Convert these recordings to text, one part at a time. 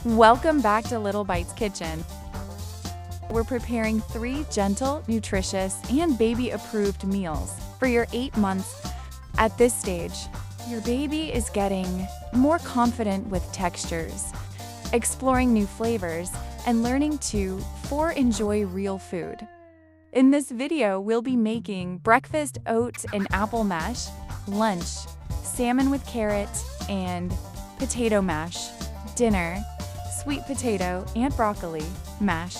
Welcome back to Little Bites Kitchen. We're preparing 3 gentle, nutritious, and baby-approved meals for your 8 months. At this stage, your baby is getting more confident with textures, exploring new flavors, and learning to enjoy real food. In this video, we'll be making breakfast oat and apple mash, lunch, salmon with carrot and potato mash, dinner, sweet potato and broccoli mash.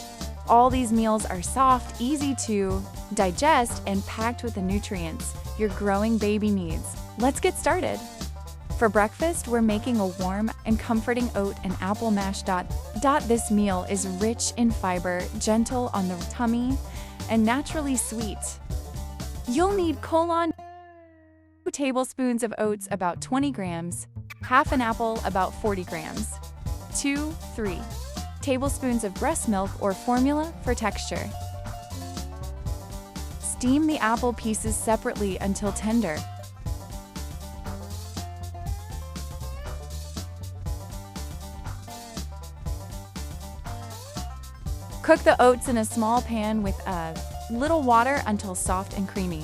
All these meals are soft, easy to digest, and packed with the nutrients your growing baby needs. Let's get started. For breakfast, we're making a warm and comforting oat and apple mash. This meal is rich in fiber, gentle on the tummy, and naturally sweet. You'll need 2 tablespoons of oats, about 20 grams, half an apple, about 40 grams, 3 tablespoons of breast milk or formula for texture. Steam the apple pieces separately until tender. Cook the oats in a small pan with a little water until soft and creamy.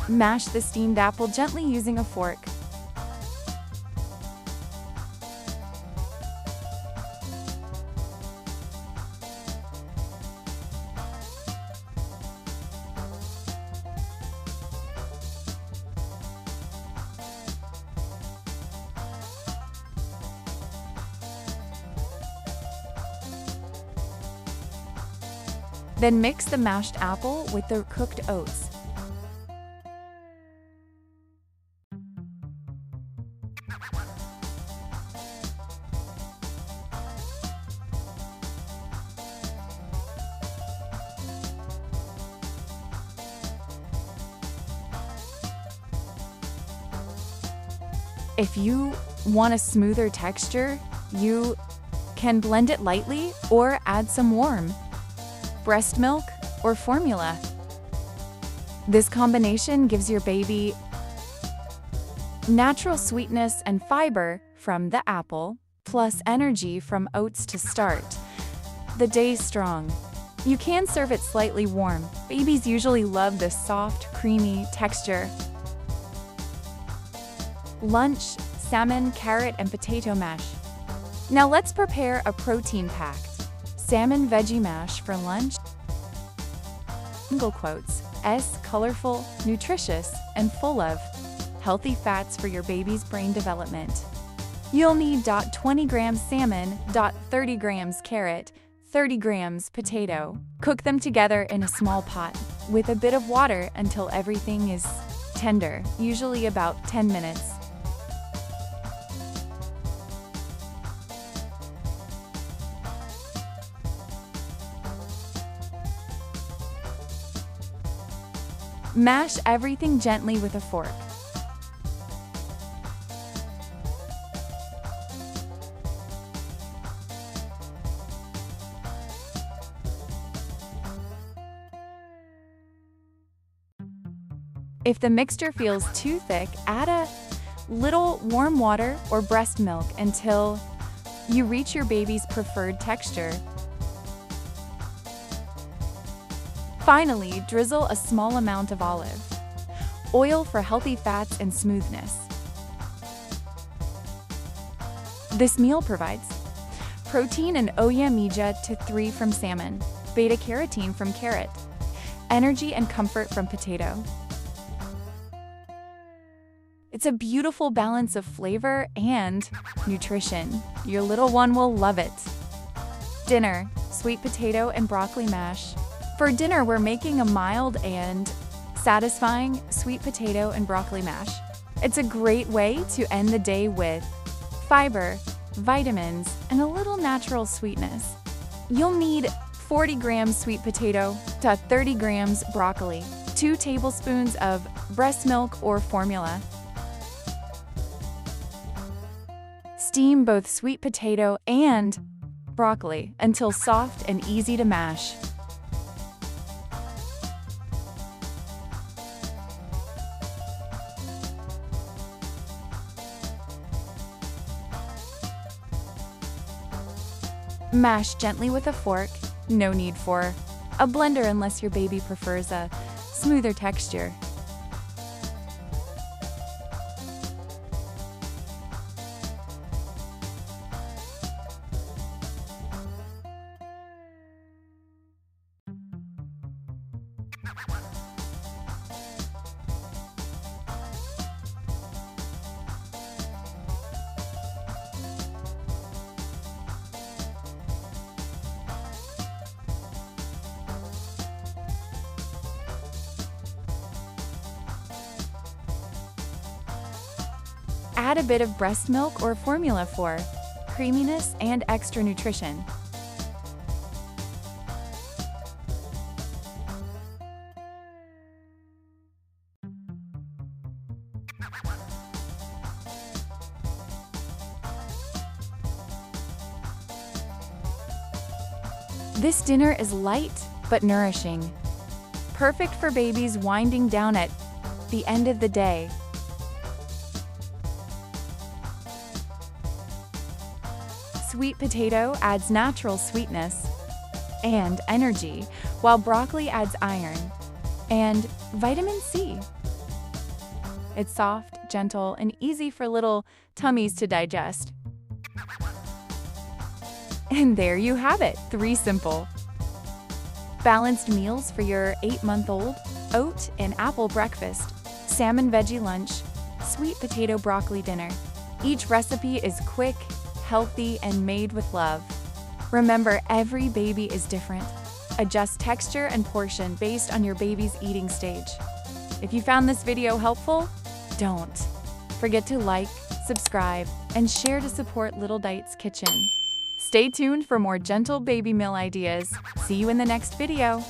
Mash the steamed apple gently using a fork. Then mix the mashed apple with the cooked oats. If you want a smoother texture, you can blend it lightly or add some warm breast milk or formula. This combination gives your baby natural sweetness and fiber from the apple, plus energy from oats to start the day strong. You can serve it slightly warm. Babies usually love this soft, creamy texture. Lunch, salmon, carrot, and potato mash. Now let's prepare a protein-packed salmon veggie mash for lunch. Single quotes, colorful, nutritious, and full of healthy fats for your baby's brain development. You'll need 20 grams salmon, 30 grams carrot, 30 grams potato. Cook them together in a small pot with a bit of water until everything is tender, usually about 10 minutes. Mash everything gently with a fork. If the mixture feels too thick, add a little warm water or breast milk until you reach your baby's preferred texture. Finally, drizzle a small amount of olive oil for healthy fats and smoothness. This meal provides protein and omega-3 from salmon, beta-carotene from carrot, energy and comfort from potato. It's a beautiful balance of flavor and nutrition. Your little one will love it. Dinner, sweet potato and broccoli mash. For dinner, we're making a mild and satisfying sweet potato and broccoli mash. It's a great way to end the day with fiber, vitamins, and a little natural sweetness. You'll need 40 grams sweet potato to 30 grams broccoli, 2 tablespoons of breast milk or formula, Steam both sweet potato and broccoli until soft and easy to mash. Mash gently with a fork, no need for a blender unless your baby prefers a smoother texture. Add a bit of breast milk or formula for creaminess and extra nutrition. This dinner is light but nourishing, perfect for babies winding down at the end of the day. Sweet potato adds natural sweetness and energy, while broccoli adds iron and vitamin C. It's soft, gentle, and easy for little tummies to digest. And there you have it, 3 simple, balanced meals for your 8-month-old: oat and apple breakfast, salmon veggie lunch, sweet potato broccoli dinner. Each recipe is quick, healthy, and made with love. Remember, every baby is different. Adjust texture and portion based on your baby's eating stage. If you found this video helpful, don't forget to like, subscribe, and share to support Little Dites Kitchen. Stay tuned for more gentle baby meal ideas. See you in the next video.